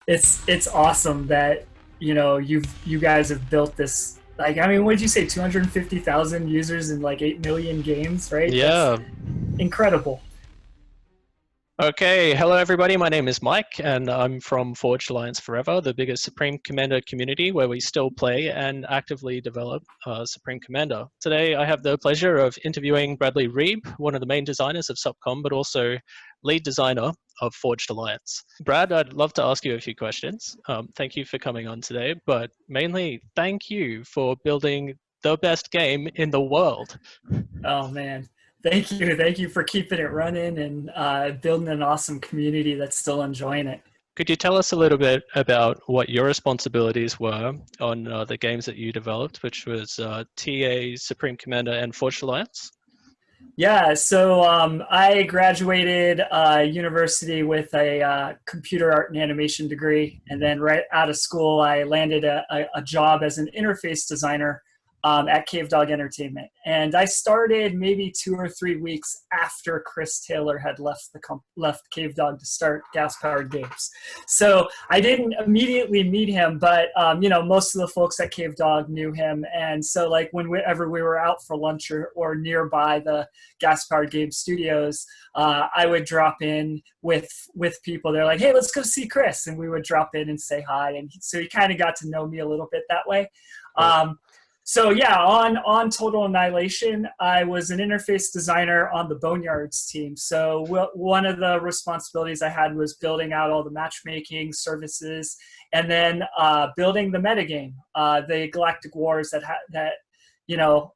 It's awesome that you guys have built this. Like, I mean, what did you say? 250,000 users in like 8 million games, right? That's Yeah. incredible. Okay. Hello, everybody. My name is Mike, and I'm from Forged Alliance Forever, the biggest Supreme Commander community where we still play and actively develop Supreme Commander. Today, I have the pleasure of interviewing Bradley Rebh, one of the main designers of SupCom, but also lead designer of Forged Alliance. Brad, I'd love to ask you a few questions. Thank you for coming on today, but mainly thank you for building the best game in the world. Oh man, thank you for keeping it running and building an awesome community that's still enjoying it. Could you tell us a little bit about what your responsibilities were on the games that you developed, which was TA, Supreme Commander, and Forged Alliance? Yeah, so I graduated university with a computer art and animation degree, and then right out of school, I landed a job as an interface designer at Cave Dog Entertainment. And I started maybe 2 or 3 weeks after Chris Taylor had left Cave Dog to start Gas Powered Games. So I didn't immediately meet him, but most of the folks at Cave Dog knew him, and so like whenever we were out for lunch or nearby the Gas Powered Game Studios, I would drop in with people. They're like, "Hey, let's go see Chris," and we would drop in and say hi. And so he kind of got to know me a little bit that way. Cool. So yeah, on Total Annihilation, I was an interface designer on the Boneyards team. So one of the responsibilities I had was building out all the matchmaking services, and then building the metagame, the Galactic Wars that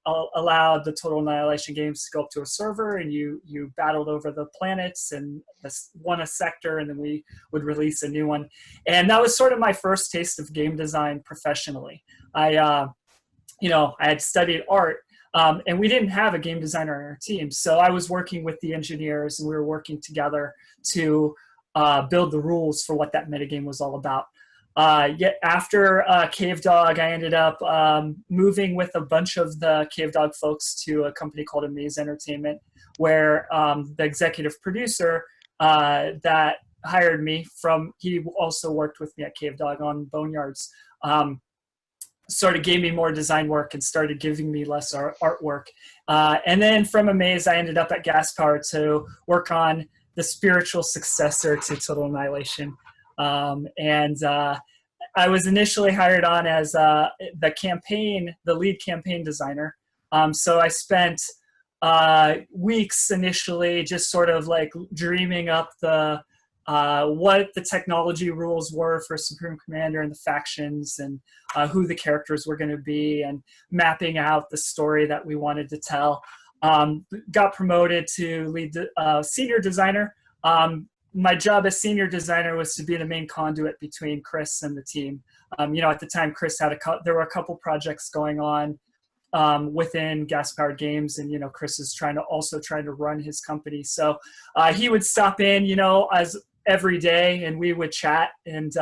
allowed the Total Annihilation games to go up to a server, and you battled over the planets and won a sector, and then we would release a new one. And that was sort of my first taste of game design professionally. I had studied art, and we didn't have a game designer on our team. So I was working with the engineers, and we were working together to build the rules for what that metagame was all about. Yet after Cave Dog, I ended up moving with a bunch of the Cave Dog folks to a company called Amaze Entertainment, where the executive producer that hired me he also worked with me at Cave Dog on Boneyards. Sort of gave me more design work and started giving me less artwork. And then from Amaze, I ended up at Gas Power to work on the spiritual successor to Total Annihilation. And I was initially hired on as the lead campaign designer. So I spent weeks initially just sort of like dreaming up what the technology rules were for Supreme Commander and the factions, and who the characters were going to be, and mapping out the story that we wanted to tell. Got promoted to lead senior designer. My job as senior designer was to be the main conduit between Chris and the team. At the time, Chris there were a couple projects going on within Gas Powered Games, and Chris is trying to run his company. So he would stop in, as every day, and we would chat, and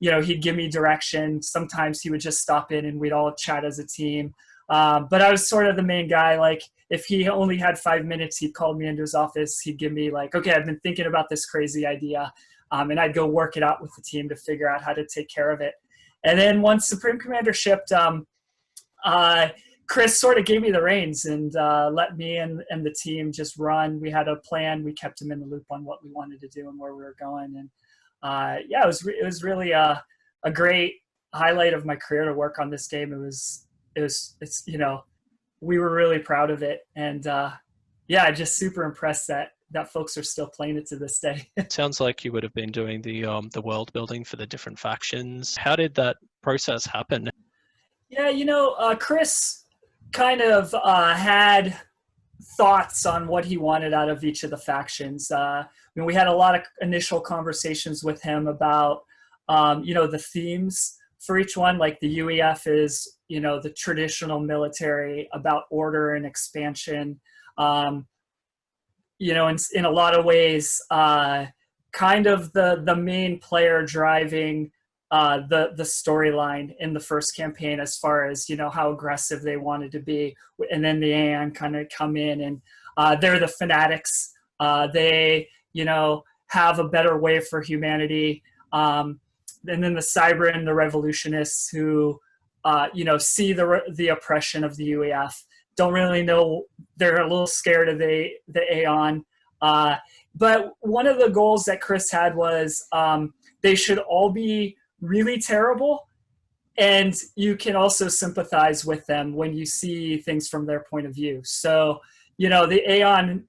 he'd give me direction. Sometimes he would just stop in and we'd all chat as a team. But I was sort of the main guy. Like, if he only had 5 minutes, he'd call me into his office. He'd give me like, "Okay, I've been thinking about this crazy idea," and I'd go work it out with the team to figure out how to take care of it. And then once Supreme Commander shipped, Chris sort of gave me the reins and let me and the team just run. We had a plan. We kept him in the loop on what we wanted to do and where we were going. And it was really a great highlight of my career to work on this game. We were really proud of it, and just super impressed that folks are still playing it to this day. Sounds like you would have been doing the world building for the different factions. How did that process happen? Yeah, Chris kind of had thoughts on what he wanted out of each of the factions. We had a lot of initial conversations with him about, the themes for each one. Like the UEF is, the traditional military about order and expansion. In a lot of ways, kind of the main player driving the storyline in the first campaign, as far as how aggressive they wanted to be, and then the AN kind of come in, and they're the fanatics. They have a better way for humanity. then the Cybran, the revolutionists who, see the oppression of the UEF, don't really know, they're a little scared of the Aeon. But one of the goals that Chris had was they should all be really terrible, and you can also sympathize with them when you see things from their point of view. So, the Aeon,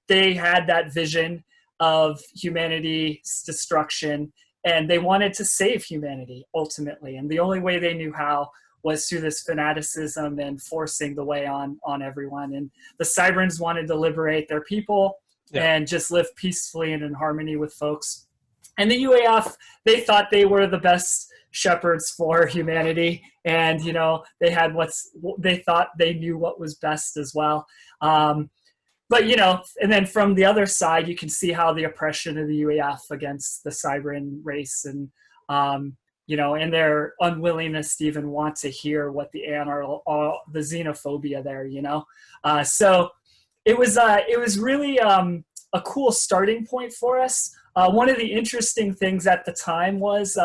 they had that vision of humanity's destruction, and they wanted to save humanity ultimately. And the only way they knew how was through this fanaticism and forcing the way on everyone. And the Cybrans wanted to liberate their people and just live peacefully and in harmony with folks. And the UAF, they thought they were the best shepherds for humanity, and they had they thought they knew what was best as well. But and then from the other side, you can see how the oppression of the UAF against the Cybran race, and and their unwillingness to even want to hear what the Aeon are, the xenophobia there. So it was really a cool starting point for us. One of the interesting things at the time was,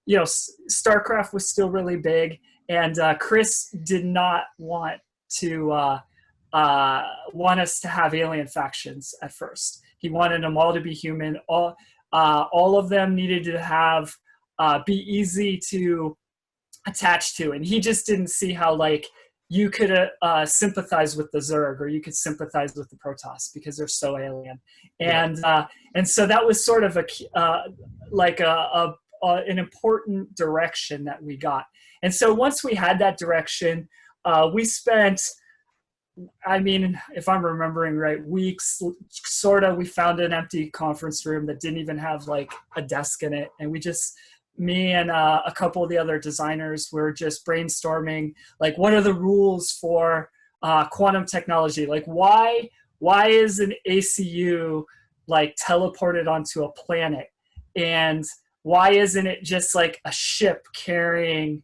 StarCraft was still really big, and Chris did not want us to have alien factions at first. He wanted them all to be human. All of them needed to have be easy to attach to, and he just didn't see how you could sympathize with the Zerg, or you could sympathize with the Protoss because they're so alien. And so that was sort of an important direction that we got. And so once we had that direction, we spent, if I'm remembering right, weeks, we found an empty conference room that didn't even have a desk in it. And me and a couple of the other designers were just brainstorming, what are the rules for quantum technology? Why is an ACU teleported onto a planet? And why isn't it just a ship carrying,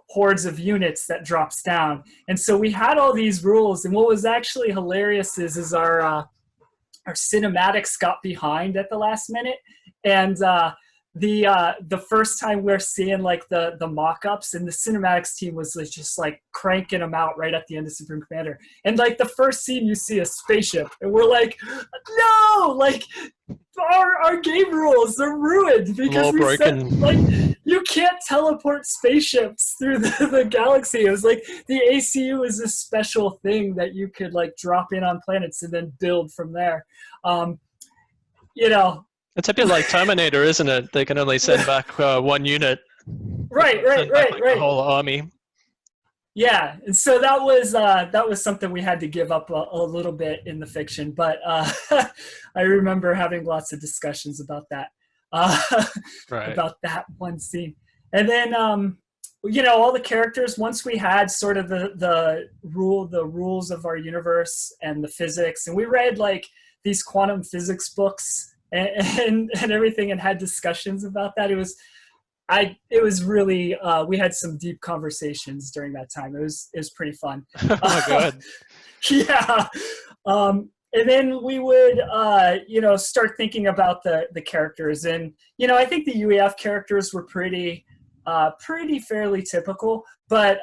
hordes of units that drops down? And so we had all these rules. And what was actually hilarious is our cinematics got behind at the last minute. And the first time we're seeing the mock-ups, and the cinematics team was just cranking them out right at the end of Supreme Commander. And the first scene, you see a spaceship, and we're no, our game rules are ruined because we said you can't teleport spaceships through the galaxy. It was the ACU is a special thing that you could drop in on planets and then build from there. It's a bit like Terminator, isn't it? They can only send back one unit. Right. The whole army. Yeah, and so that was something we had to give up a little bit in the fiction, but I remember having lots of discussions about that, about that one scene. And then, all the characters, once we had sort of the rules of our universe and the physics, and we read these quantum physics books and everything, and had discussions about that. It was really, we had some deep conversations during that time. It was pretty fun. Oh my God. Yeah. And then we would, start thinking about the characters. And, I think the UEF characters were pretty fairly typical, but,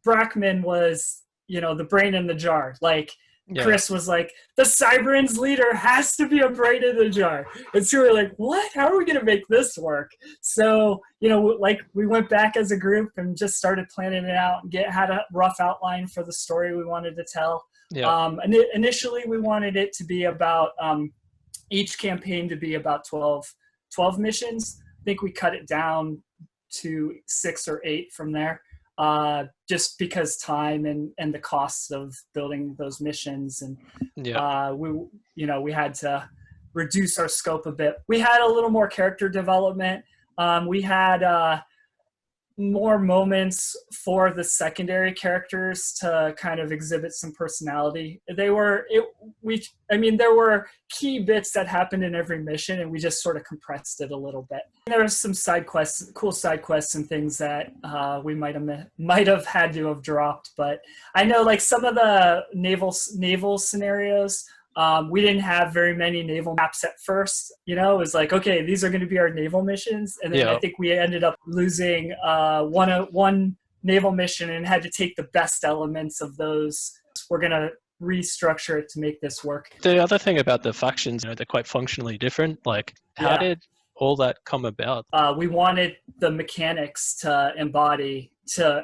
Brackman was, the brain in the jar. Chris was the Cybrans leader has to be a brain in the jar. And so we're what? How are we going to make this work? So, we went back as a group and just started planning it out and had a rough outline for the story we wanted to tell. Yeah. Initially, we wanted it to be about, each campaign to be about 12 missions. I think we cut it down to 6 or 8 from there. Just because time and the costs of building those missions, and we had to reduce our scope a bit. We had a little more character development. We had more moments for the secondary characters to kind of exhibit some personality. There were key bits that happened in every mission, and we just sort of compressed it a little bit. There were some cool side quests and things that we might have had to have dropped, but I know some of the naval scenarios, We didn't have very many naval maps at first. It was like, okay, these are going to be our naval missions. And then I think we ended up losing one naval mission and had to take the best elements of those. We're going to restructure it to make this work. The other thing about the factions, they're quite functionally different. Like, how did all that come about? We wanted the mechanics to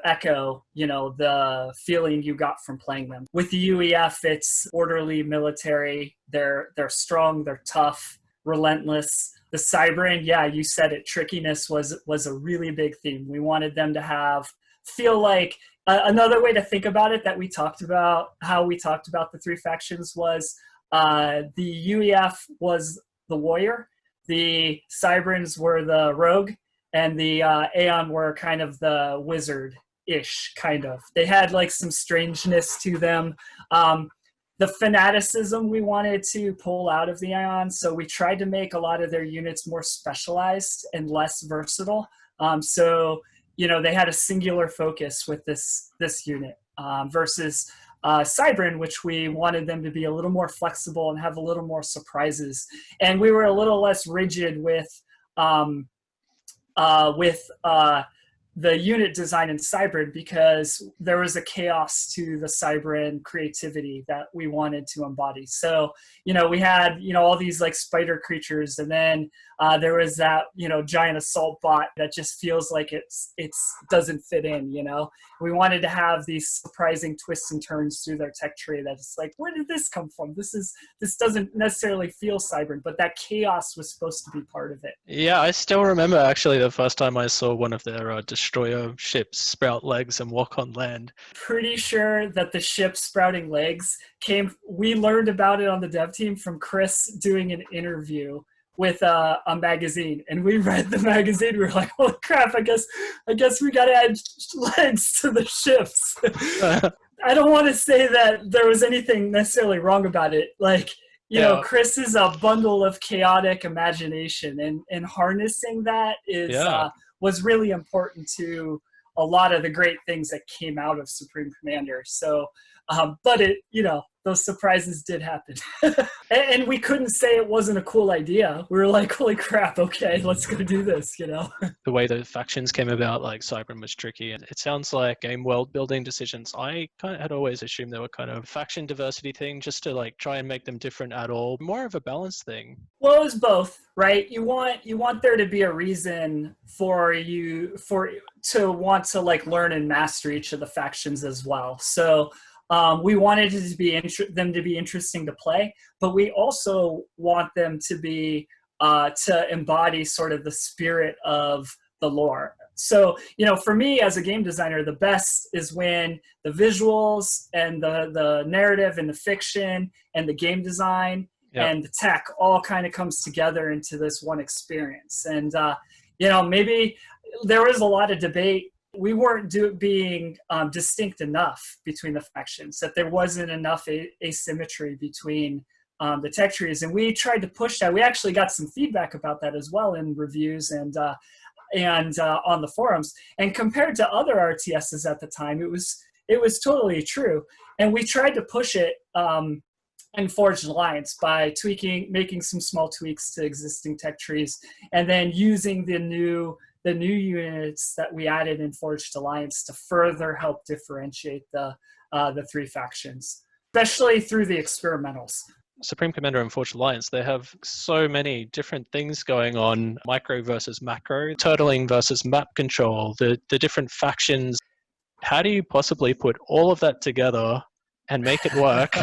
echo, the feeling you got from playing them. With the UEF, it's orderly military. They're strong, they're tough, relentless. The Cybran, you said it, trickiness was a really big theme. We wanted them to feel like another way to think about it that we talked about, how we talked about the three factions was the UEF was the warrior, the Cybrans were the rogue, and the Aeon were kind of the wizard-ish, kind of. They had like some strangeness to them. The fanaticism we wanted to pull out of the Aeon, so we tried to make a lot of their units more specialized and less versatile. They had a singular focus with this unit versus Cybran, which we wanted them to be a little more flexible and have a little more surprises. And we were a little less rigid with the unit design in Cybran because there was a chaos to the Cybran creativity that we wanted to embody. So, we had, all these like spider creatures, and then there was that, giant assault bot that just feels like it's doesn't fit in, We wanted to have these surprising twists and turns through their tech tree that it's like, where did this come from? This doesn't necessarily feel Cybran, but that chaos was supposed to be part of it. Yeah, I still remember actually the first time I saw one of their destroyer ships sprout legs and walk on land. Pretty sure that the ship sprouting legs we learned about it on the dev team from Chris doing an interview with a magazine, and we read the magazine. We were like, holy crap, I guess we got to add legs to the ships. I don't want to say that there was anything necessarily wrong about it. Like, Chris is a bundle of chaotic imagination, and harnessing that was really important to a lot of the great things that came out of Supreme Commander. So, but those surprises did happen. And we couldn't say it wasn't a cool idea. We were like, holy crap, okay, let's go do this, The way the factions came about, like Cybran was tricky. And it sounds like game world building decisions. I kind of had always assumed they were kind of faction diversity thing, just to like try and make them different at all. More of a balance thing. Well, it was both, right? You want there to be a reason to want to like learn and master each of the factions as well. So we wanted it to be them to be interesting to play, but we also want them to be to embody sort of the spirit of the lore. So, for me as a game designer, the best is when the visuals and the narrative and the fiction and the game design and the tech all kind of comes together into this one experience. And, maybe there was a lot of debate. We weren't being distinct enough between the factions, that there wasn't enough asymmetry between the tech trees. And we tried to push that. We actually got some feedback about that as well in reviews and on the forums. And compared to other RTSs at the time, it was totally true. And we tried to push it in Forged Alliance by making some small tweaks to existing tech trees, and then using the new units that we added in Forged Alliance to further help differentiate the three factions, especially through the experimentals. Supreme Commander and Forged Alliance, they have so many different things going on. Micro versus macro, turtling versus map control, the different factions. How do you possibly put all of that together and make it work?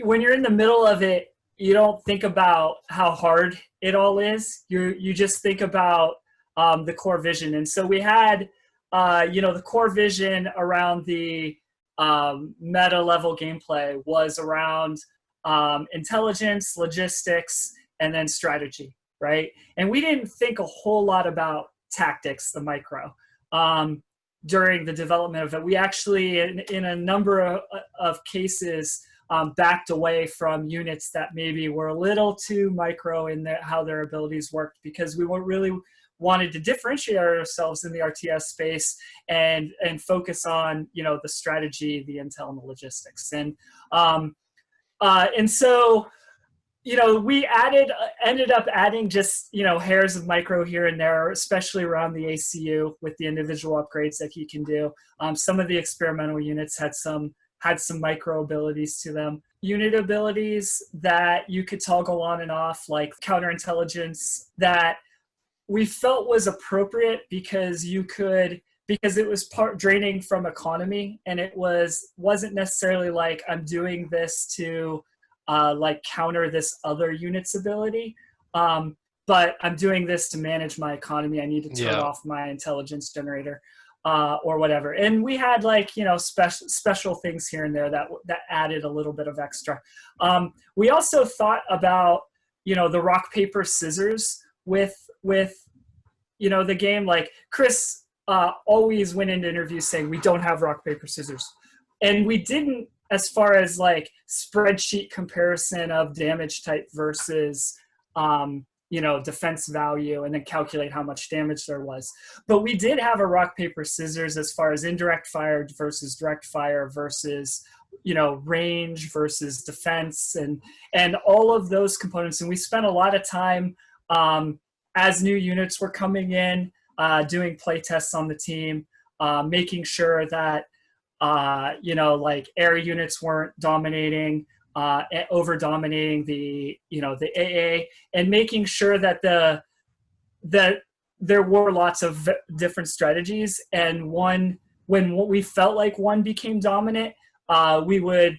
When you're in the middle of it, you don't think about how hard it all is. You just think about the core vision. And so we had, the core vision around the meta level gameplay was around intelligence, logistics, and then strategy, right? And we didn't think a whole lot about tactics, the micro, during the development of it. We actually, in a number of cases, backed away from units that maybe were a little too micro in how their abilities worked, because we really wanted to differentiate ourselves in the RTS space and focus on, the strategy, the intel, and the logistics. And And so, we ended up adding just, hairs of micro here and there, especially around the ACU with the individual upgrades that he can do. Some of the experimental units had some micro abilities to them. Unit abilities that you could toggle on and off, like counterintelligence, that we felt was appropriate because it was draining from economy, and it wasn't necessarily like I'm doing this to like counter this other unit's ability, but I'm doing this to manage my economy. I need to turn off my intelligence generator or whatever. And we had like special things here and there that added a little bit of extra. We also thought about the rock paper scissors with the game. Like Chris always went into interviews saying we don't have rock paper scissors, and we didn't, as far as like spreadsheet comparison of damage type versus defense value, and then calculate how much damage there was. But we did have a rock paper scissors as far as indirect fire versus direct fire versus range versus defense, and all of those components. And we spent a lot of time as new units were coming in, doing play tests on the team, making sure that like air units weren't dominating, over dominating the AA, and making sure that there were lots of different strategies. And when we felt like one became dominant, we would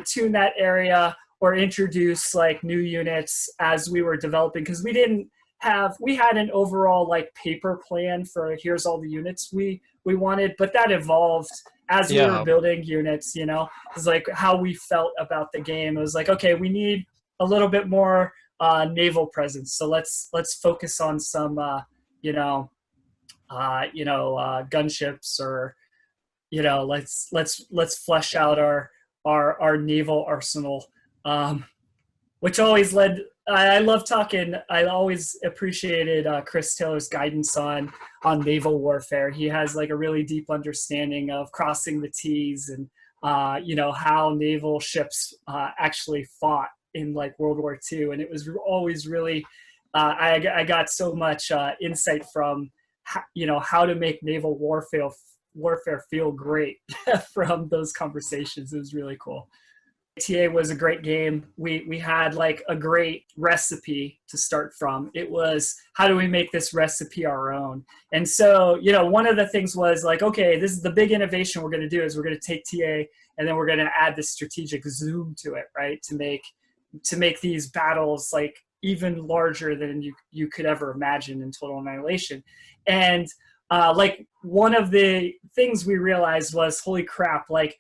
tune that area or introduce like new units as we were developing, because we had an overall like paper plan for here's all the units we wanted, but that evolved as we were building units. It's like how we felt about the game. It was like, okay, we need a little bit more naval presence, so let's focus on some gunships, or let's flesh out our naval arsenal, which always led. I love talking. I always appreciated Chris Taylor's guidance on naval warfare. He has like a really deep understanding of crossing the T's, and how naval ships actually fought in like World War II. And it was always really I got so much insight from how to make naval warfare feel great from those conversations. It was really cool. TA was a great game. We had like a great recipe to start from. It was, how do we make this recipe our own? And so, one of the things was like, okay, this is the big innovation we're going to do, is we're going to take TA and then we're going to add this strategic zoom to it, right? To make these battles like even larger than you could ever imagine in Total Annihilation. And like one of the things we realized was, holy crap, like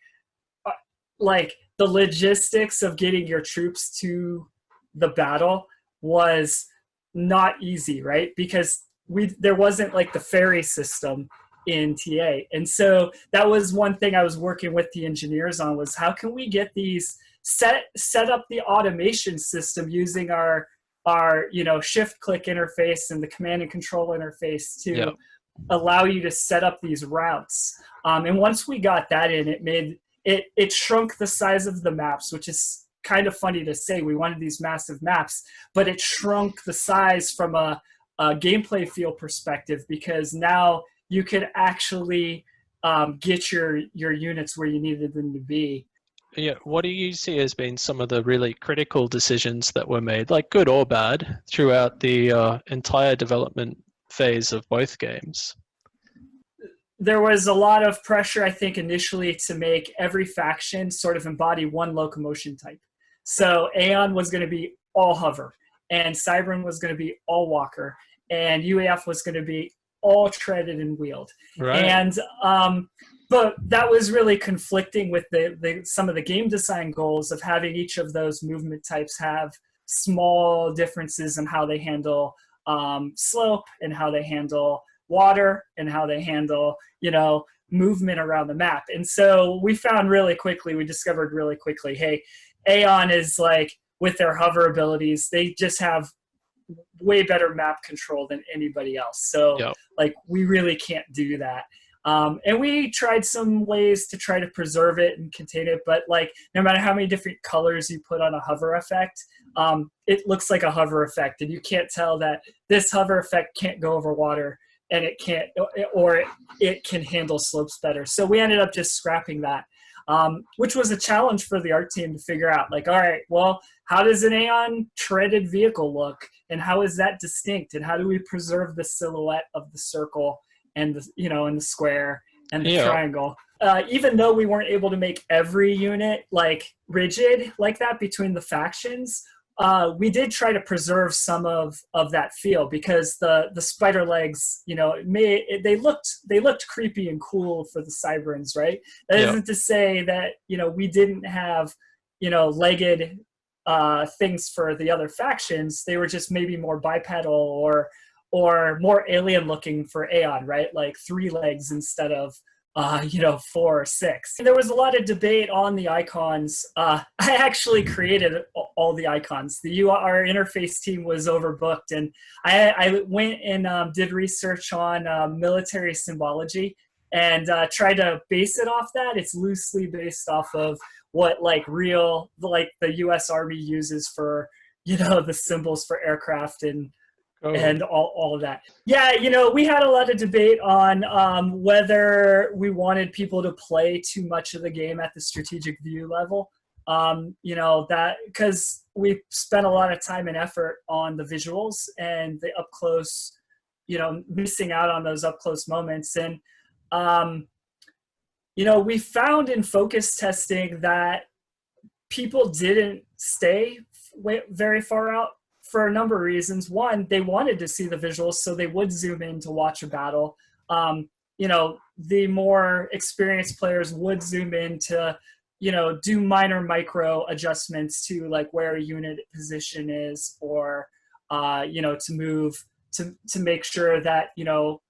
the logistics of getting your troops to the battle was not easy, right? Because there wasn't like the ferry system in TA. And so that was one thing I was working with the engineers on, was how can we get these set up the automation system using our shift click interface and the command and control interface to allow you to set up these routes. And once we got that in, it shrunk the size of the maps, which is kind of funny to say. We wanted these massive maps, but it shrunk the size from a gameplay feel perspective, because now you could actually get your units where you needed them to be. Yeah, what do you see as being some of the really critical decisions that were made, like good or bad, throughout the entire development phase of both games? There was a lot of pressure, I think, initially to make every faction sort of embody one locomotion type. So Aeon was going to be all hover, and Cybern was going to be all walker, and UAF was going to be all treaded and wheeled. Right. And but that was really conflicting with some of the game design goals of having each of those movement types have small differences in how they handle slope, and how they handle water, and how they handle movement around the map. And so we discovered really quickly, hey, Aeon is like, with their hover abilities, they just have way better map control than anybody else. So like, we really can't do that. And we tried some ways to try to preserve it and contain it, but like no matter how many different colors you put on a hover effect, it looks like a hover effect, and you can't tell that this hover effect can't go over water, and it can't, or it can handle slopes better. So we ended up just scrapping that, which was a challenge for the art team to figure out. Like, all right, well, how does an Aeon treaded vehicle look, and how is that distinct, and how do we preserve the silhouette of the circle and the, you know, and the square and the triangle? Even though we weren't able to make every unit like rigid like that between the factions, we did try to preserve some of that feel, because the spider legs, you know, they looked creepy and cool for the Cyberns, right? That isn't to say that, you know, we didn't have, you know, legged things for the other factions. They were just maybe more bipedal or more alien looking for Aeon, right? Like 3 legs instead of 4 or 6. There was a lot of debate on the icons. I actually created all the icons. Our interface team was overbooked, and I went and did research on military symbology and tried to base it off that. It's loosely based off of what like the U.S. Army uses for, you know, the symbols for aircraft and all of that. Yeah, you know, we had a lot of debate on whether we wanted people to play too much of the game at the strategic view level. You know, that because we spent a lot of time and effort on the visuals and the up close, you know, missing out on those up close moments. And, you know, we found in focus testing that people didn't stay very far out for a number of reasons. One, they wanted to see the visuals, so they would zoom in to watch a battle. You know, the more experienced players would zoom in to, you know, do minor micro adjustments to like where a unit position is, or, you know, to move to make sure that, you know,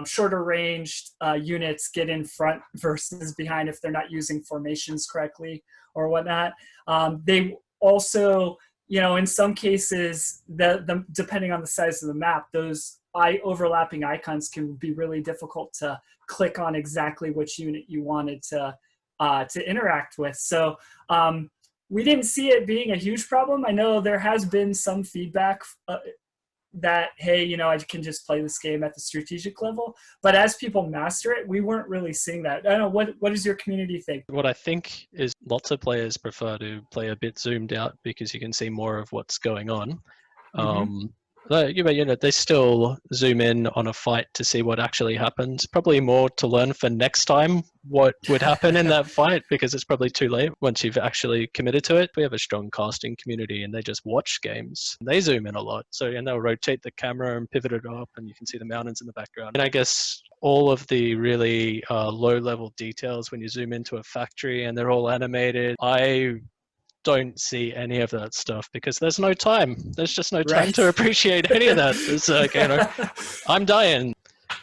shorter ranged units get in front versus behind if they're not using formations correctly or whatnot. They also, you know, in some cases, depending on the size of the map, those overlapping icons can be really difficult to click on exactly which unit you wanted to interact with. So we didn't see it being a huge problem. I know there has been some feedback that, hey, you know, I can just play this game at the strategic level. But as people master it, we weren't really seeing that. I don't know, what does your community think? What I think is lots of players prefer to play a bit zoomed out because you can see more of what's going on. You know, they still zoom in on a fight to see what actually happens. Probably more to learn for next time what would happen in that fight, because it's probably too late once you've actually committed to it. We have a strong casting community, and they just watch games. They zoom in a lot, and they'll rotate the camera and pivot it up, and you can see the mountains in the background. And I guess all of the really low-level details when you zoom into a factory and they're all animated, I don't see any of that stuff because there's no time. There's just no time to appreciate any of that. It's like, you know, I'm dying.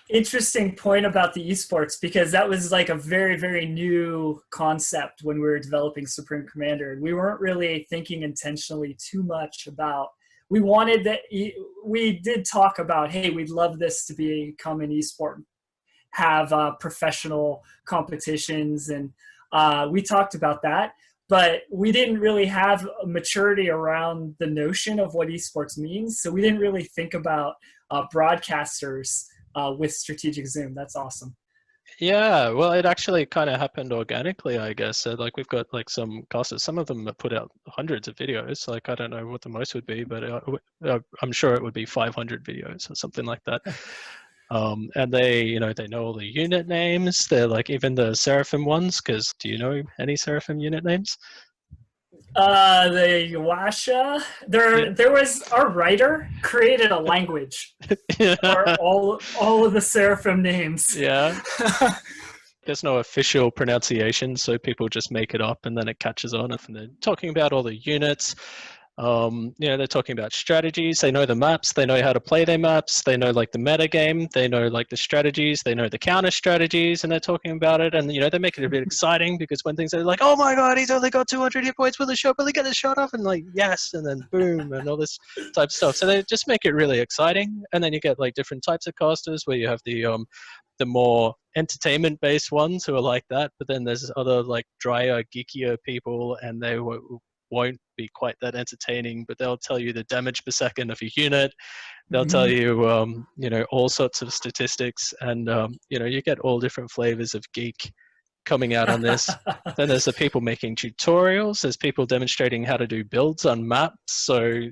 Interesting point about the esports, because that was like a very, very new concept when we were developing Supreme Commander. We weren't really thinking intentionally too much about, we wanted that, we did talk about, hey, we'd love this to become an esport, have professional competitions, and we talked about that. But we didn't really have a maturity around the notion of what esports means. So we didn't really think about broadcasters with strategic zoom. That's awesome. Yeah, well, it actually kind of happened organically, I guess. So, like, we've got like some casters. Some of them have put out hundreds of videos. Like, I don't know what the most would be, but I'm sure it would be 500 videos or something like that. And they, you know, they know all the unit names. They're like even the Seraphim ones, because do you know any Seraphim unit names? The Yuasha. There was our writer created a language for all of the Seraphim names. Yeah. There's no official pronunciation, so people just make it up and then it catches on. And they're talking about all the units. They're talking about strategies. They know the maps. They know how to play their maps. They know like the meta game. They know like the strategies. They know the counter strategies, and they're talking about it. And they make it a bit exciting because when things are like, oh my god, he's only got 200 hit points. Will the shot? Will he get the shot off? And like yes, and then boom, and all this type of stuff. So they just make it really exciting. And then you get like different types of casters where you have the more entertainment-based ones who are like that, but then there's other like drier, geekier people, and they won't be quite that entertaining, but they'll tell you the damage per second of a unit. They'll tell you, all sorts of statistics, and you get all different flavors of geek coming out on this. Then there's the people making tutorials. There's people demonstrating how to do builds on maps. So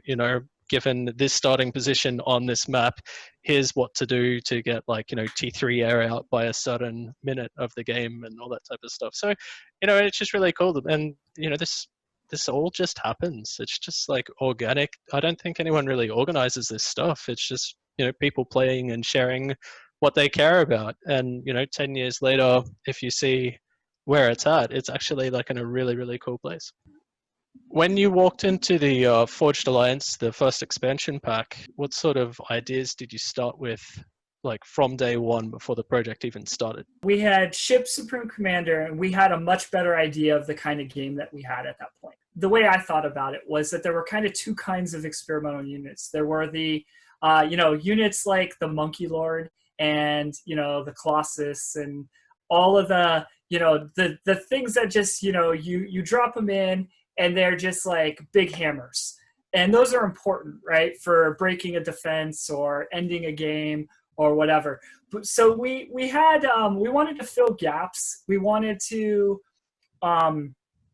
given this starting position on this map, here's what to do to get like T3 air out by a certain minute of the game and all that type of stuff. So it's just really cool, and this all just happens. It's just like organic. I don't think anyone really organizes this stuff. It's just people playing and sharing what they care about. And 10 years later, if you see where it's at, it's actually like in a really, really cool place. When you walked into the Forged Alliance, the first expansion pack, what sort of ideas did you start with, like from day one before the project even started? We had shipped Supreme Commander, and we had a much better idea of the kind of game that we had at that point. The way I thought about it was that there were kind of two kinds of experimental units. There were the units like the Monkey Lord and the Colossus and all of the the things that just you drop them in and they're just like big hammers, and those are important, right, for breaking a defense or ending a game or whatever. So we wanted to fill gaps. We wanted to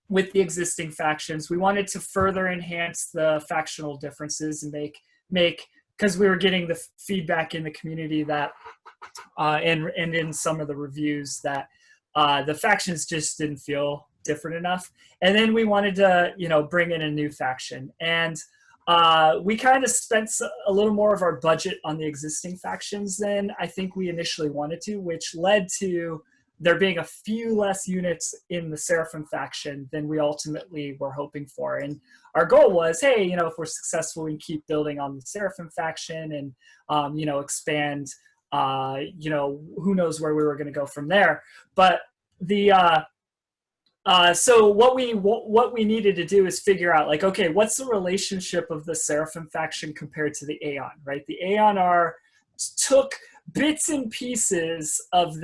with the existing factions, we wanted to further enhance the factional differences and make because we were getting the feedback in the community that and in some of the reviews that the factions just didn't feel different enough. And then we wanted to bring in a new faction, and we kind of spent a little more of our budget on the existing factions than I think we initially wanted to, which led to there being a few less units in the Seraphim faction than we ultimately were hoping for. And our goal was, hey, if we're successful, we can keep building on the Seraphim faction and expand. Who knows where we were going to go from there. But so what we needed to do is figure out, like, okay, what's the relationship of the Seraphim faction compared to the Aeon, right? The Aeon took bits and pieces of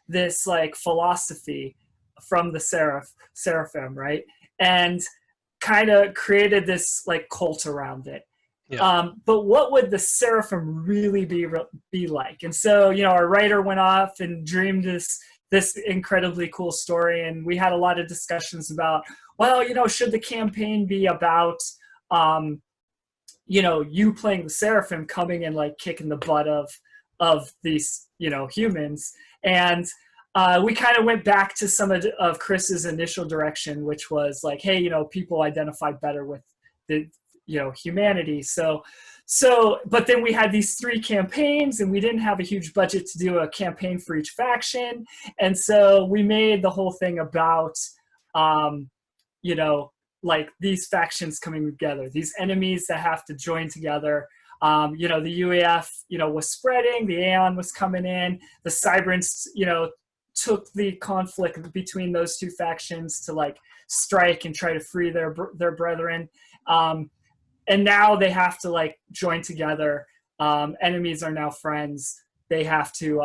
this like philosophy from the Seraphim, right? And kind of created this like cult around it. Yeah. But what would the Seraphim really be like? And so, our writer went off and dreamed this incredibly cool story, and we had a lot of discussions about, well, should the campaign be about you playing the Seraphim coming and like kicking the butt of these humans. And we kind of went back to some of Chris's initial direction, which was like, hey, people identify better with the humanity. So but then we had these 3 campaigns, and we didn't have a huge budget to do a campaign for each faction. And so we made the whole thing about, like these factions coming together, these enemies that have to join together. The UAF, was spreading, the Aeon was coming in, the Cybrants, took the conflict between those 2 factions to like strike and try to free their brethren. And now they have to like join together. Enemies are now friends. They have to,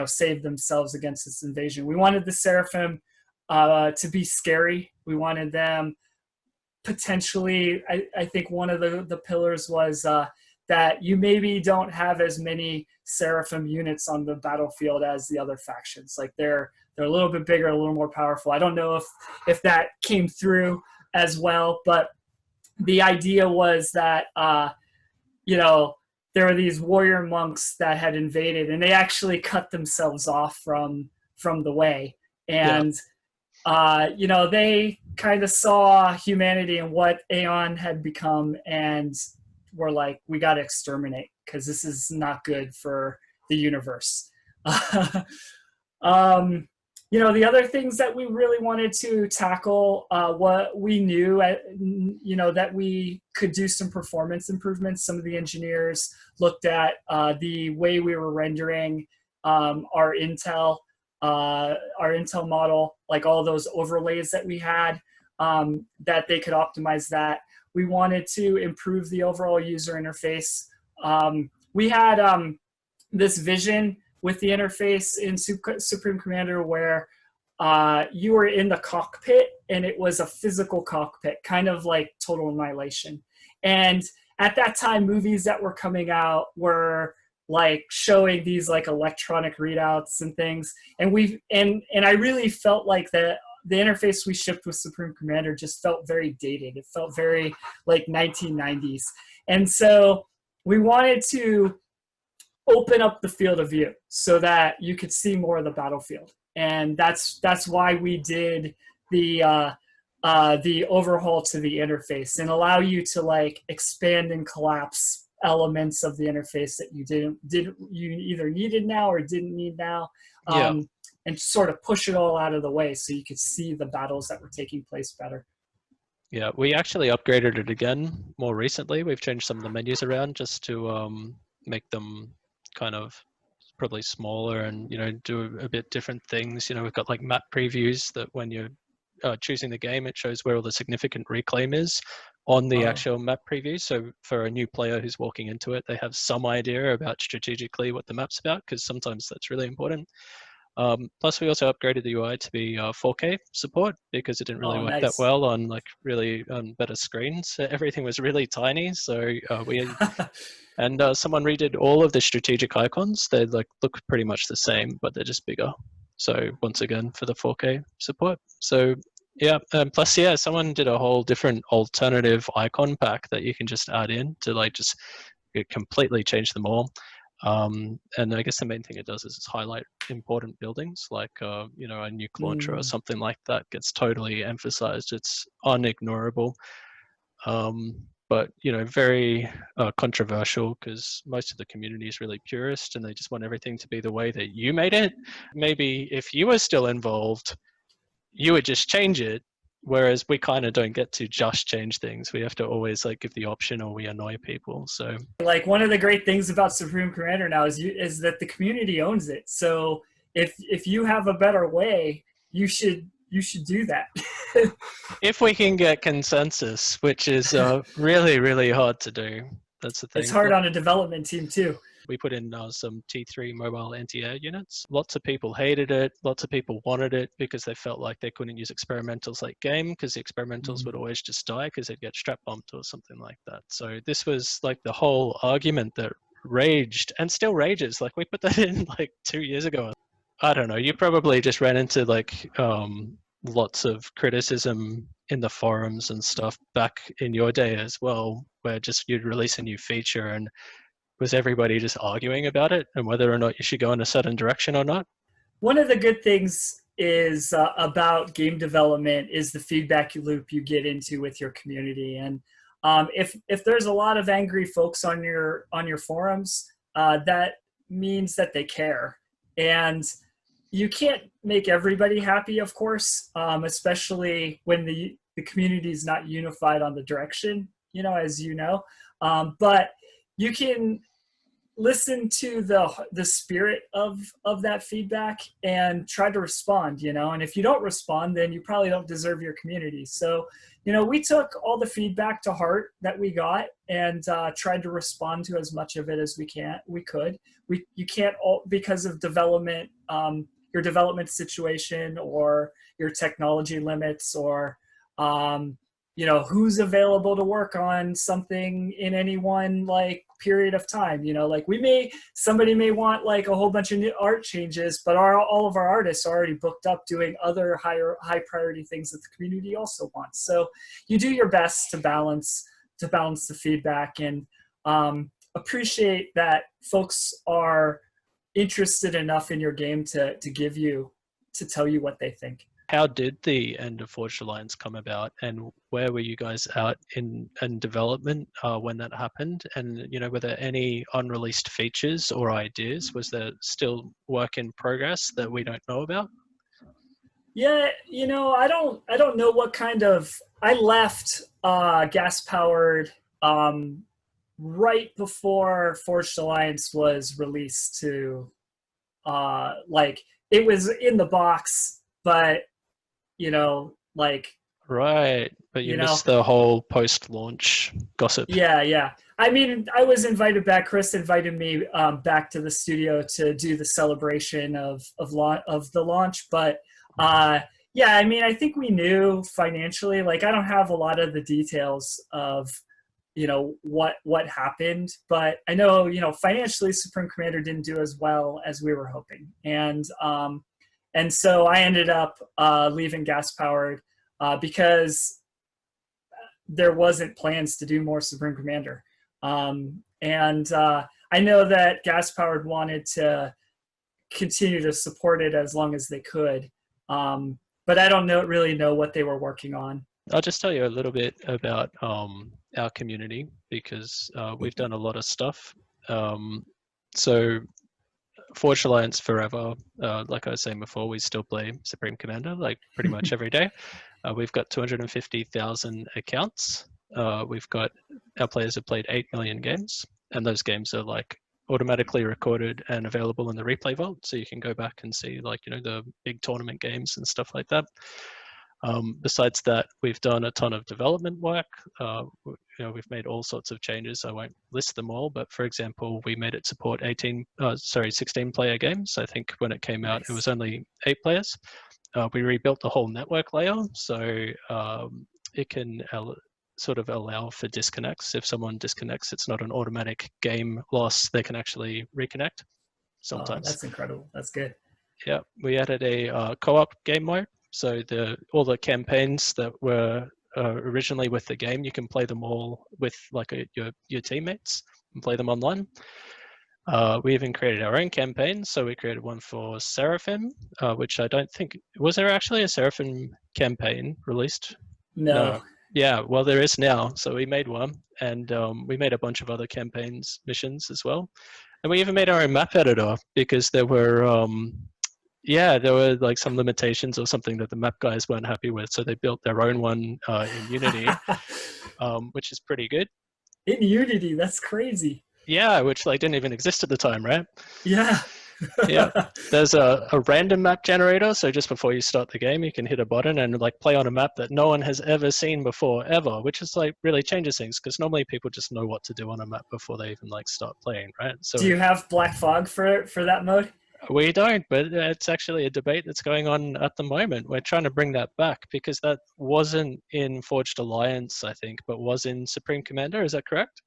save themselves against this invasion. We wanted the Seraphim to be scary. We wanted them potentially, I think one of the pillars was that you maybe don't have as many Seraphim units on the battlefield as the other factions. Like they're a little bit bigger, a little more powerful. I don't know if that came through as well, but the idea was that, there were these warrior monks that had invaded, and they actually cut themselves off from the way. And, they kind of saw humanity and what Aeon had become, and were like, we got to exterminate because this is not good for the universe. the other things that we really wanted to tackle, what we knew, that we could do some performance improvements. Some of the engineers looked at the way we were rendering our Intel model, like all those overlays that we had, that they could optimize that. We wanted to improve the overall user interface. We had this vision with the interface in Supreme Commander where you were in the cockpit and it was a physical cockpit, kind of like Total Annihilation. And at that time, movies that were coming out were like showing these like electronic readouts and things. And I really felt like the interface we shipped with Supreme Commander just felt very dated. It felt very like 1990s. And so we wanted to open up the field of view so that you could see more of the battlefield. And that's why we did the overhaul to the interface and allow you to like expand and collapse elements of the interface that you either needed now or didn't need now, and sort of push it all out of the way so you could see the battles that were taking place better. Yeah, we actually upgraded it again more recently. We've changed some of the menus around just to make them kind of probably smaller and do a bit different things. We've got like map previews that when you're choosing the game, it shows where all the significant reclaim is on the actual map preview. So for a new player who's walking into it, they have some idea about strategically what the map's about, because sometimes that's really important. Plus, we also upgraded the UI to be 4K support because it didn't really work that well on like really better screens. Everything was really tiny, so and someone redid all of the strategic icons. They like look pretty much the same, but they're just bigger. So once again, for the 4K support. So yeah, plus someone did a whole different alternative icon pack that you can just add in to like just completely change them all. And I guess the main thing it does is it's highlight important buildings, like a nuke launcher or something like that gets totally emphasized. It's unignorable, but very controversial because most of the community is really purist and they just want everything to be the way that you made it. Maybe if you were still involved, you would just change it. Whereas we kind of don't get to just change things. We have to always like give the option, or we annoy people. So like one of the great things about Supreme Commander now is that the community owns it. So if you have a better way, you should do that. If we can get consensus, which is really, really hard to do. That's the thing. It's hard on a development team too. We put in some T3 mobile anti-air units. Lots of people hated it. Lots of people wanted it because they felt like they couldn't use experimentals like game, because the experimentals would always just die because they'd get strap bombed or something like that. So this was like the whole argument that raged and still rages. Like we put that in like 2 years ago. I don't know. You probably just ran into like lots of criticism in the forums and stuff back in your day as well, where just you'd release a new feature and was everybody just arguing about it and whether or not you should go in a certain direction or not? One of the good things is about game development is the feedback loop you get into with your community. And if there's a lot of angry folks on your forums, that means that they care. And you can't make everybody happy, of course, especially when the community is not unified on the direction, as you know. But you can listen to the spirit of that feedback and try to respond, and if you don't respond, then you probably don't deserve your community. So, we took all the feedback to heart that we got and tried to respond to as much of it as we could. You can't all, because of development, your development situation or your technology limits or, who's available to work on something in any one like period of time. Like somebody may want like a whole bunch of new art changes, but all of our artists are already booked up doing other high priority things that the community also wants. So you do your best to balance the feedback and appreciate that folks are interested enough in your game to tell you what they think. How did the end of Forged Alliance come about, and where were you guys out in development when that happened? And were there any unreleased features or ideas? Was there still work in progress that we don't know about? Yeah, I don't know what kind of. I left gas powered right before Forged Alliance was released to like it was in the box, but like Right, but you you know missed the whole post-launch gossip. yeah. I mean, I was invited back. Chris invited me back to the studio to do the celebration of the launch, but uh, yeah, I mean, I think we knew financially. Like, I don't have a lot of the details of what happened, but I know financially, Supreme Commander didn't do as well as we were hoping, and so I ended up leaving gas powered because there wasn't plans to do more Supreme Commander. And I know that Gas Powered wanted to continue to support it as long as they could, but I don't really know what they were working on. I'll just tell you a little bit about our community because we've done a lot of stuff. So Forge Alliance forever, like I was saying before, we still play Supreme Commander like pretty much every day. We've got 250,000 accounts. We've got our players have played 8 million games, and those games are like automatically recorded and available in the replay vault, so you can go back and see like the big tournament games and stuff like that. Besides that, we've done a ton of development work. We've made all sorts of changes. I won't list them all, but for example, we made it support 16 player games. I think when it came out, it was only 8 players. We rebuilt the whole network layer, so it can sort of allow for disconnects. If someone disconnects, it's not an automatic game loss. They can actually reconnect sometimes. That's incredible. That's good. Yeah, we added a co-op game mode. So all the campaigns that were originally with the game, you can play them all with like your teammates and play them online. We even created our own campaign. So we created one for Seraphim, which I don't think, was there actually a Seraphim campaign released? No. Yeah, well, there is now. So we made one, and we made a bunch of other campaigns, missions as well. And we even made our own map editor because there were like some limitations or something that the map guys weren't happy with. So they built their own one in Unity, which is pretty good. In Unity, that's crazy. Yeah, which like didn't even exist at the time, right? Yeah. Yeah. There's a random map generator. So just before you start the game, you can hit a button and like play on a map that no one has ever seen before, ever, which is like really changes things because normally people just know what to do on a map before they even like start playing, right? So Do you have Black Fog for that mode? we don't, but it's actually a debate that's going on at the moment. We're trying to bring that back because that wasn't in Forged Alliance, I think, but was in Supreme Commander. Is that correct?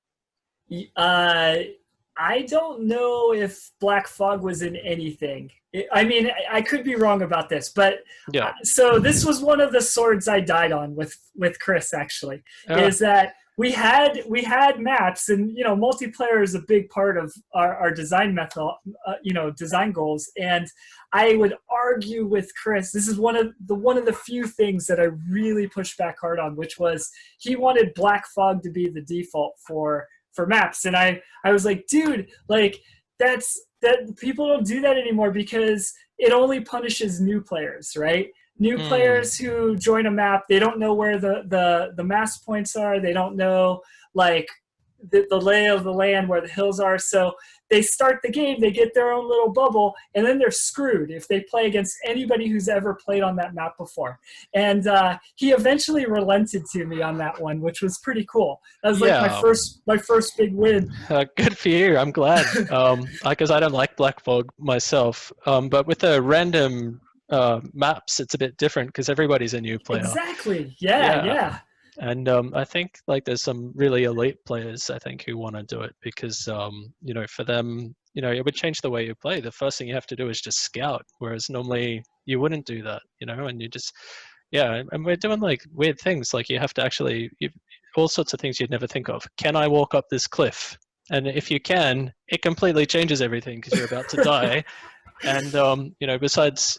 I don't know if Black Fog was in anything. I mean, I could be wrong about this, but Yeah. So this was one of the swords I died on with Chris. Actually, is that we had maps, and multiplayer is a big part of our design method, design goals. And I would argue with Chris. This is one of the few things that I really pushed back hard on, which was he wanted Black Fog to be the default for maps, and I was like, dude, like that people don't do that anymore because it only punishes new players, right? New players who join a map, they don't know where the mass points are, they don't know like the lay of the land, where the hills are. So they start the game, they get their own little bubble, and then they're screwed if they play against anybody who's ever played on that map before. And he eventually relented to me on that one, which was pretty cool. That was like my first big win. Good for you. I'm glad. Because I don't like Black Fog myself. But with the random maps, it's a bit different because everybody's a new player. Exactly. Yeah. And I think like there's some really elite players I think who want to do it because for them it would change the way you play. The first thing you have to do is just scout, whereas normally you wouldn't do that, and you just and we're doing like weird things like you have to actually all sorts of things you'd never think of. Can I walk up this cliff? And if you can, it completely changes everything because you're about to die. And besides,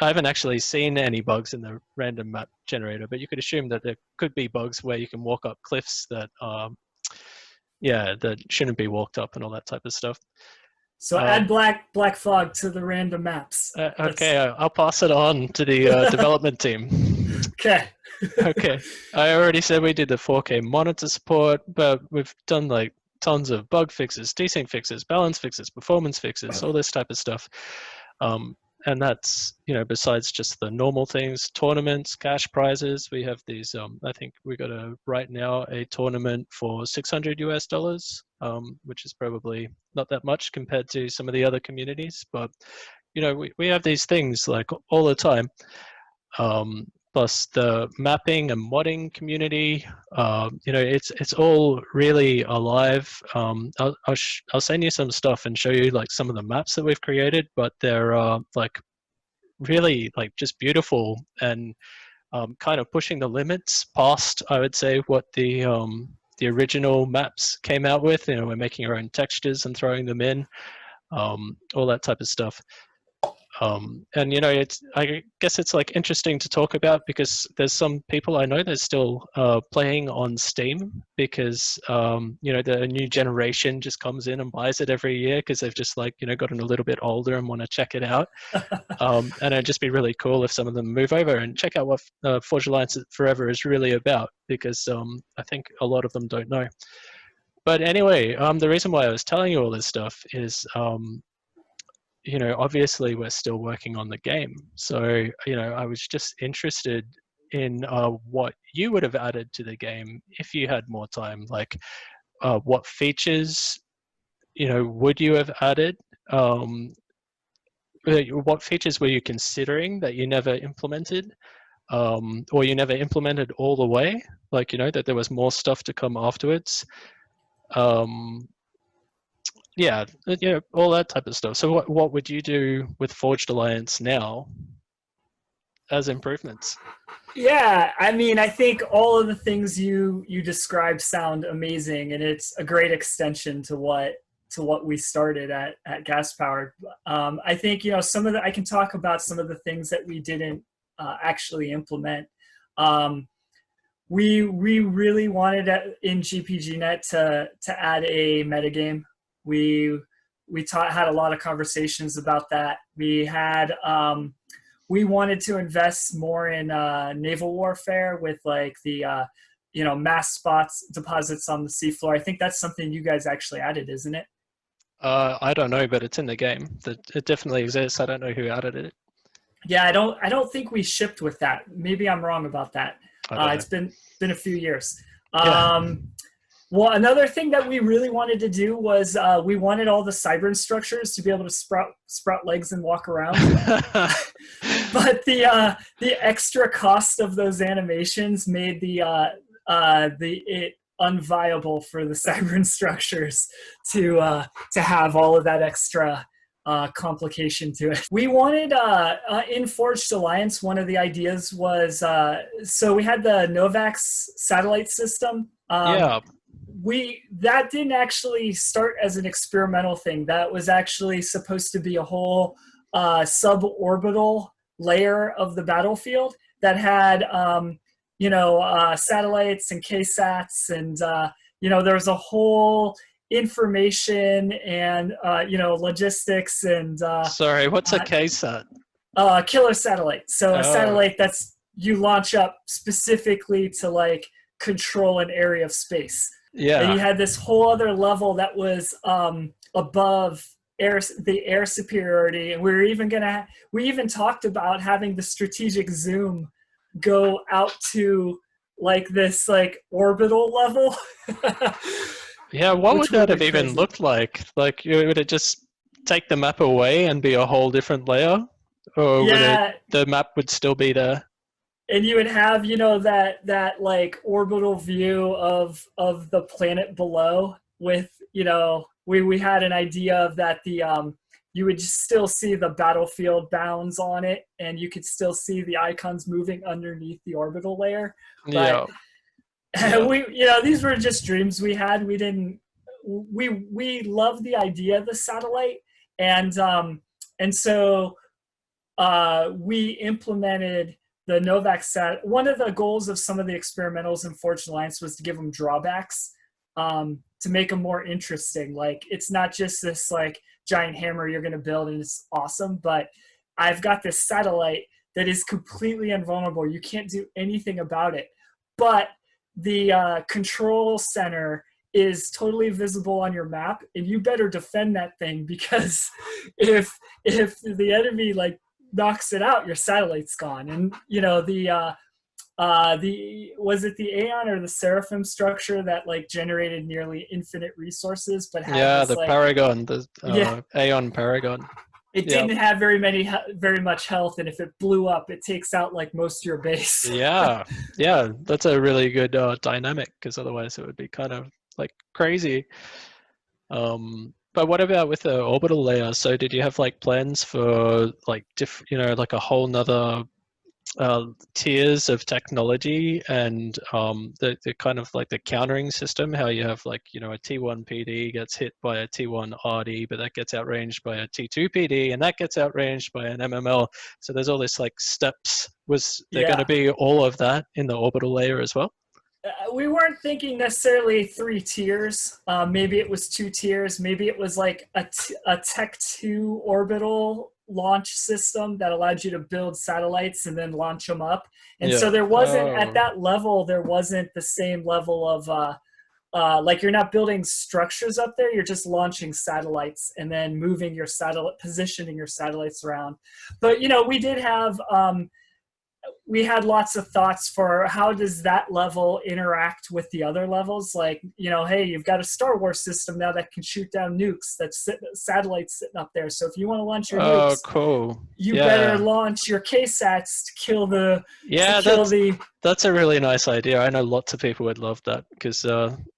I haven't actually seen any bugs in the random map generator, but you could assume that there could be bugs where you can walk up cliffs that that shouldn't be walked up and all that type of stuff. So add black fog to the random maps. Okay, I'll pass it on to the development team. Okay. Okay, I already said we did the 4K monitor support, but we've done like tons of bug fixes, desync fixes, balance fixes, performance fixes, all this type of stuff. And that's, besides just the normal things, tournaments, cash prizes. We have these, I think we got right now a tournament for $600 US, which is probably not that much compared to some of the other communities, but we have these things like all the time. Plus the mapping and modding community, it's all really alive. I'll send you some stuff and show you like some of the maps that we've created, but they're like really like just beautiful and kind of pushing the limits past, I would say, what the original maps came out with. We're making our own textures and throwing them in, all that type of stuff. And I guess it's like interesting to talk about because there's some people I know that's still playing on Steam because the new generation just comes in and buys it every year because they've just like gotten a little bit older and want to check it out. And it'd just be really cool if some of them move over and check out what Forge Alliance Forever is really about, because I think a lot of them don't know. But anyway, the reason why I was telling you all this stuff is obviously we're still working on the game. So, I was just interested in what you would have added to the game if you had more time. Like, what features, would you have added? What features were you considering that you never implemented? Or you never implemented all the way? Like, that there was more stuff to come afterwards. Yeah, all that type of stuff. So what would you do with Forged Alliance now as improvements? Yeah, I mean, I think all of the things you described sound amazing, and it's a great extension to what we started at Gas Powered. I think I can talk about some of the things that we didn't actually implement. We really wanted in GPGNet to add a metagame. We had a lot of conversations about that. We wanted to invest more in naval warfare with like the mass deposits on the seafloor. I think that's something you guys actually added, isn't it? I don't know, but it's in the game. It definitely exists. I don't know who added it. Yeah, I don't think we shipped with that. Maybe I'm wrong about that. It's been a few years. Yeah. Well, another thing that we really wanted to do was we wanted all the cybern structures to be able to sprout legs and walk around. But the extra cost of those animations made it unviable for the cybern structures to have all of that extra complication to it. We wanted in Forged Alliance, one of the ideas was so we had the Novax satellite system. That didn't actually start as an experimental thing. That was actually supposed to be a whole suborbital layer of the battlefield that had satellites and KSATs, and there was a whole information and logistics and sorry, what's a KSAT? Killer satellite. So a satellite that's you launch up specifically to like control an area of space. Yeah. And you had this whole other level that was above the air superiority, and we even talked about having the strategic zoom go out to like this like orbital level. Yeah, what would that have even looked like? Like, would it just take the map away and be a whole different layer, or the map would still be there? And you would have, that like orbital view of the planet below with, we had an idea of that you would still see the battlefield bounds on it, and you could still see the icons moving underneath the orbital layer. But these were just dreams we had. We loved the idea of the satellite, and so we implemented the Novax one of the goals of some of the experimentals in Forged Alliance was to give them drawbacks. to make them more interesting. Like, it's not just this like giant hammer you're going to build and it's awesome, but I've got this satellite that is completely invulnerable. You can't do anything about it, but the control center is totally visible on your map, and you better defend that thing, because if the enemy like knocks it out, your satellite's gone. And the was it the Aeon or the Seraphim structure that like generated nearly infinite resources, but had this the like, Paragon, the yeah, Aeon Paragon. it Yeah, didn't have very much health, and if it blew up, it takes out like most of your base. yeah, that's a really good dynamic, because otherwise it would be kind of like crazy. But what about with the orbital layer? So did you have like plans for like like a whole nother tiers of technology, and the kind of like the countering system, how you have like, a T1 PD gets hit by a T1 RD, but that gets outranged by a T2 PD, and that gets outranged by an MML. So there's all this like steps. Was there going to Yeah. be all of that in the orbital layer as well? We weren't thinking necessarily 3 tiers. Maybe it was 2 tiers. Maybe it was like a Tech 2 orbital launch system that allowed you to build satellites and then launch them up. And so Yeah. there wasn't, at that level, there wasn't the same level of, like, you're not building structures up there. You're just launching satellites and then moving your satellite, positioning your satellites around. But, we did have, we had lots of thoughts for how does that level interact with the other levels. Like, hey, you've got a Star Wars system now that can shoot down nukes. That's satellites sitting up there. So if you want to launch your nukes, Cool. you better launch your KSATs to kill the. Yeah, that's a really nice idea. I know lots of people would love that, because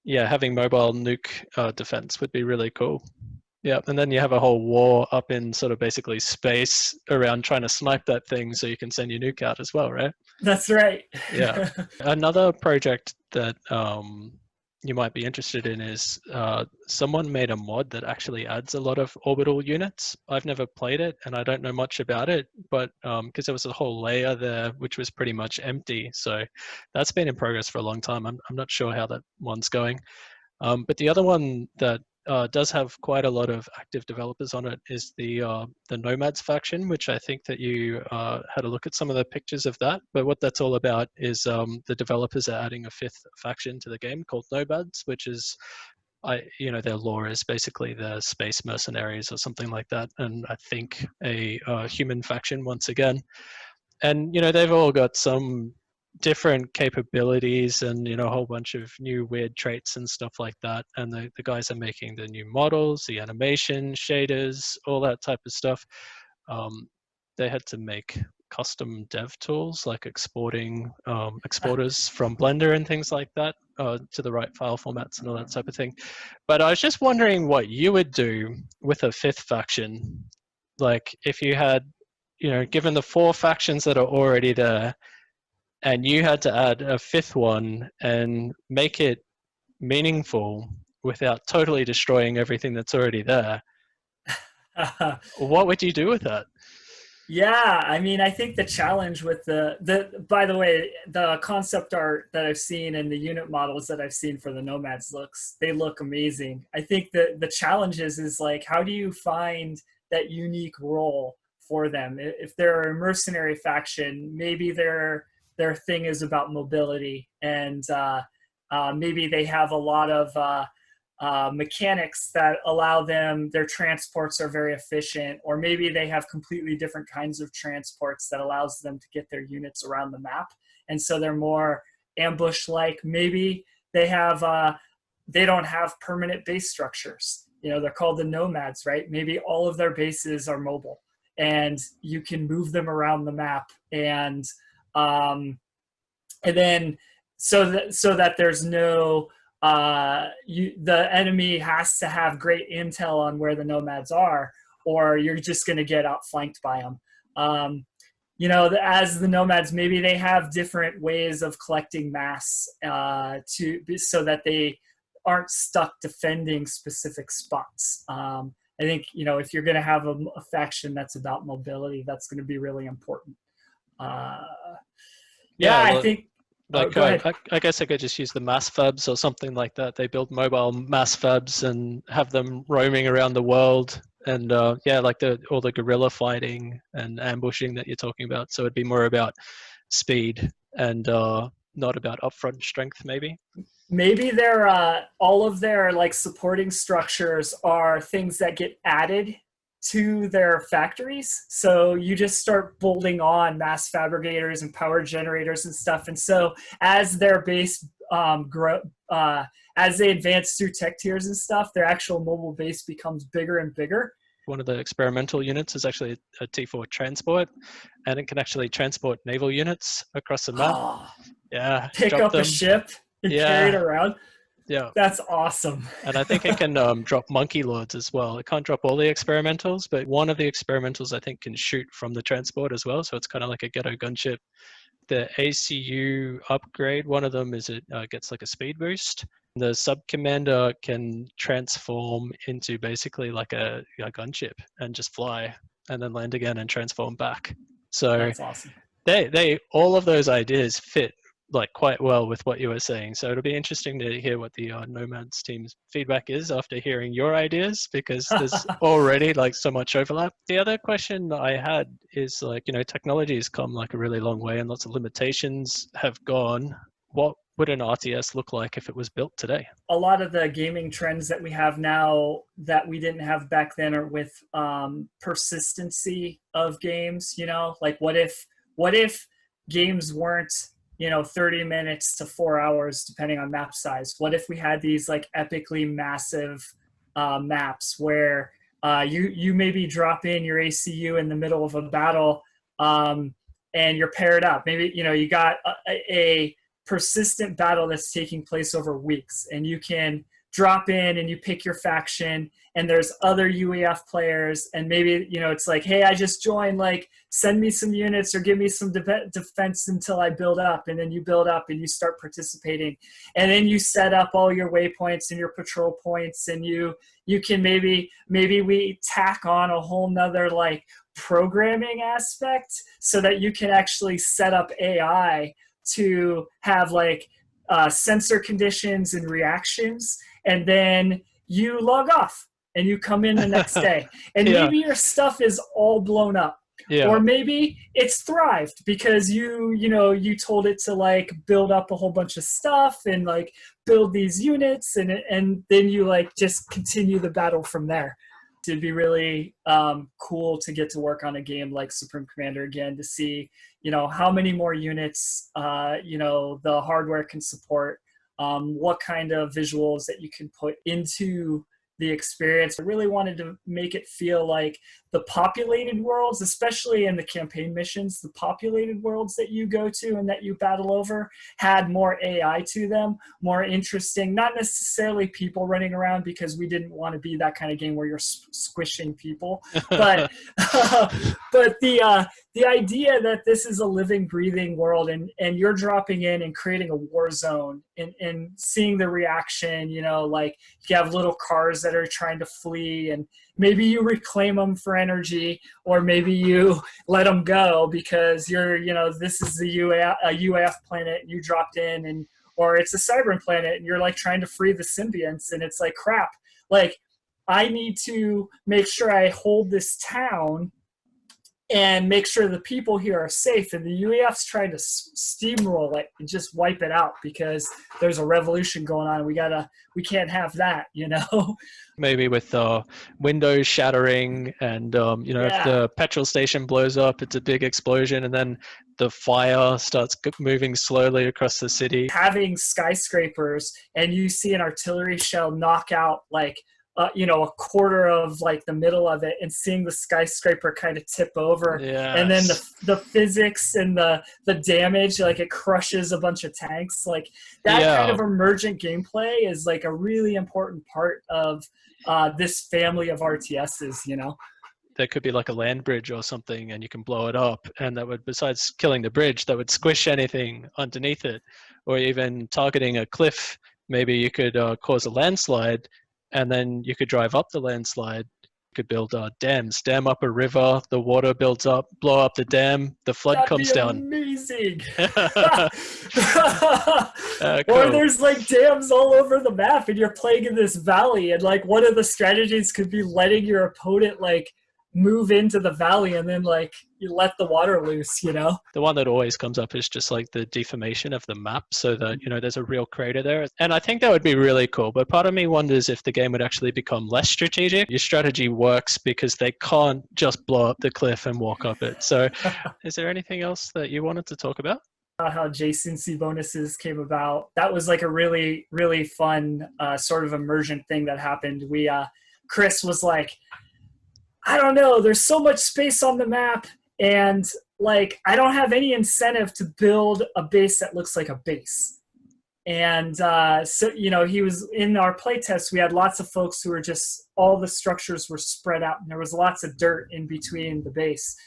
having mobile nuke defense would be really cool. Yeah, and then you have a whole war up in sort of basically space around trying to snipe that thing, so you can send your nuke out as well, right? That's right. Yeah. Another project that you might be interested in is someone made a mod that actually adds a lot of orbital units. I've never played it, and I don't know much about it, but because there was a whole layer there which was pretty much empty, so that's been in progress for a long time. I'm not sure how that one's going. But the other one that does have quite a lot of active developers on it is the Nomads Faction, which I think that you had a look at some of the pictures of that. But what that's all about is the developers are adding a 5th faction to the game called Nomads, which is, their lore is basically the space mercenaries or something like that, and I think a human faction once again. And they've all got some different capabilities and a whole bunch of new weird traits and stuff like that, and the guys are making the new models, the animation, shaders, all that type of stuff. They had to make custom dev tools like exporting exporters from Blender and things like that to the right file formats and all that type of thing. But I was just wondering what you would do with a 5th faction, like if you had, given the 4 factions that are already there, and you had to add a 5th one and make it meaningful without totally destroying everything that's already there. What would you do with that? Yeah, I mean, I think the challenge with the by the way, the concept art that I've seen and the unit models that I've seen for the Nomads they look amazing. I think the challenge is like, how do you find that unique role for them? If they're a mercenary faction, maybe their thing is about mobility, and maybe they have a lot of mechanics that allow them, their transports are very efficient, or maybe they have completely different kinds of transports that allows them to get their units around the map, and so they're more ambush like. Maybe they don't have permanent base structures. They're called the Nomads, right? Maybe all of their bases are mobile and you can move them around the map, and then so that there's no the enemy has to have great intel on where the Nomads are, or you're just going to get outflanked by them. As the Nomads, maybe they have different ways of collecting mass so that they aren't stuck defending specific spots. I think, if you're going to have a faction that's about mobility, that's going to be really important. I think Like, Go ahead. I guess I could just use the mass fabs or something like that. They build mobile mass fabs and have them roaming around the world. And yeah, like all the guerrilla fighting and ambushing that you're talking about. So it'd be more about speed and not about upfront strength, maybe. Maybe their all of their like supporting structures are things that get added to their factories. So you just start bolting on mass fabricators and power generators and stuff. And so as their base as they advance through tech tiers and stuff, their actual mobile base becomes bigger and bigger. One of the experimental units is actually a T4 transport, and it can actually transport naval units across the map. Oh, Yeah, pick drop up them. a ship and carry it around. Yeah. That's awesome. And I think it can drop monkey lords as well. It can't drop all the experimentals, but one of the experimentals I think can shoot from the transport as well. So it's kind of like a ghetto gunship. The ACU upgrade, one of them is it gets like a speed boost. The sub commander can transform into basically like a gunship and just fly and then land again and transform back. So that's awesome. They all of those ideas fit like quite well with what you were saying. So it'll be interesting to hear what the Nomads team's feedback is after hearing your ideas, because there's already like so much overlap. The other question I had is like, technology has come like a really long way and lots of limitations have gone. What would an RTS look like if it was built today? A lot of the gaming trends that we have now that we didn't have back then are with persistency of games, like what if games weren't 30 minutes to 4 hours, depending on map size? What if we had these like epically massive maps where you maybe drop in your ACU in the middle of a battle and you're paired up? Maybe, you got a persistent battle that's taking place over weeks, and you can drop in and you pick your faction, and there's other UEF players, and maybe it's like, hey, I just joined, like send me some units or give me some defense until I build up. And then you build up and you start participating, and then you set up all your waypoints and your patrol points, and you can maybe we tack on a whole nother like programming aspect so that you can actually set up AI to have like sensor conditions and reactions, and then you log off and you come in the next day, and maybe your stuff is all blown up, or maybe it's thrived because you told it to like build up a whole bunch of stuff and like build these units, and then you like just continue the battle from there. It'd be really cool to get to work on a game like Supreme Commander again, to see how many more units the hardware can support, what kind of visuals that you can put into the experience. I really wanted to make it feel like the populated worlds, especially in the campaign missions, the populated worlds that you go to and that you battle over had more AI to them, more interesting, not necessarily people running around, because we didn't want to be that kind of game where you're squishing people, but but the idea that this is a living, breathing world, and you're dropping in and creating a war zone and seeing the reaction, like you have little cars that are trying to flee, and maybe you reclaim them for energy, or maybe you let them go because you're, this is a UAF planet and you dropped in, and or it's a Cybern planet and you're like trying to free the symbionts, and it's like, crap, like I need to make sure I hold this town and make sure the people here are safe, and the UEF's trying to steamroll it and just wipe it out because there's a revolution going on. We can't have that, Maybe with windows shattering, and if the petrol station blows up, it's a big explosion, and then the fire starts moving slowly across the city. Having skyscrapers, and you see an artillery shell knock out like a quarter of like the middle of it, and seeing the skyscraper kind of tip over, and then the physics and the damage, like it crushes a bunch of tanks, like that kind of emergent gameplay is like a really important part of this family of RTSs. There could be like a land bridge or something, and you can blow it up, and that would, besides killing the bridge, that would squish anything underneath it, or even targeting a cliff. Maybe you could cause a landslide, and then you could drive up the landslide Could build dams, dam up a river, the water builds up, blow up the dam, the flood That'd comes be down. amazing. Cool. Or there's like dams all over the map and you're playing in this valley, and like one of the strategies could be letting your opponent like move into the valley and then like you let the water loose, you know? The one that always comes up is just like the deformation of the map so that, there's a real crater there. And I think that would be really cool. But part of me wonders if the game would actually become less strategic. Your strategy works because they can't just blow up the cliff and walk up it. So is there anything else that you wanted to talk about? How adjacency bonuses came about. That was like a really, really fun sort of emergent thing that happened. Chris was like, I don't know, there's so much space on the map, and like I don't have any incentive to build a base that looks like a base. And so he was in our playtest. We had lots of folks who were just, all the structures were spread out and there was lots of dirt in between the base,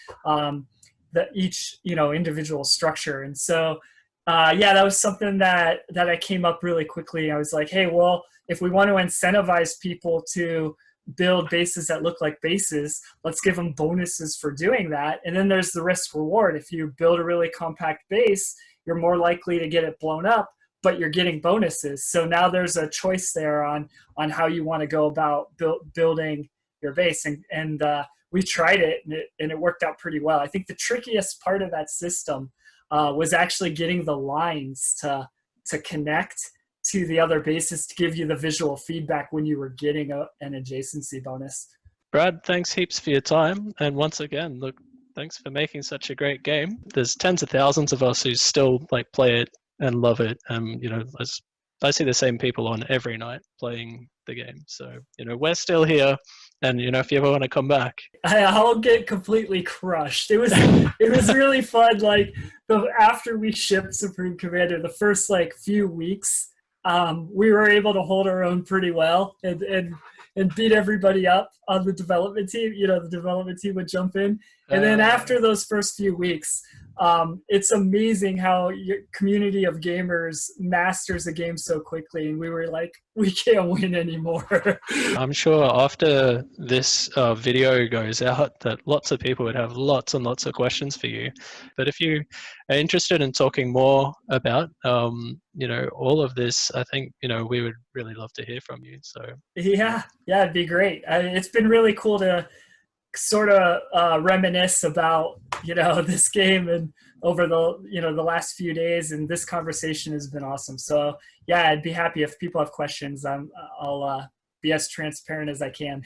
each individual structure. And so that was something that I came up really quickly. I was like, hey, well, if we want to incentivize people to build bases that look like bases, let's give them bonuses for doing that. And then there's the risk reward. If you build a really compact base, you're more likely to get it blown up, but you're getting bonuses. So now there's a choice there on how you want to go about building your base. And we tried it and it worked out pretty well. I think the trickiest part of that system was actually getting the lines to connect to the other bases to give you the visual feedback when you were getting an adjacency bonus. Brad, thanks heaps for your time. And once again, look, thanks for making such a great game. There's tens of thousands of us who still like play it and love it. I see the same people on every night playing the game. So, we're still here. And, if you ever want to come back. I'll get completely crushed. It was really fun. Like after we shipped Supreme Commander, the first like few weeks, we were able to hold our own pretty well and beat everybody up on the development team. The development team would jump in. And then after those first few weeks, it's amazing how your community of gamers masters the game so quickly. And we were like, we can't win anymore. I'm sure after this video goes out that lots of people would have lots and lots of questions for you. But if you are interested in talking more about, all of this, I think, we would really love to hear from you. So yeah, it'd be great. It's been really cool to sort of reminisce about this game and over the last few days, and this conversation has been awesome. So yeah, I'd be happy if people have questions. I'll be as transparent as I can.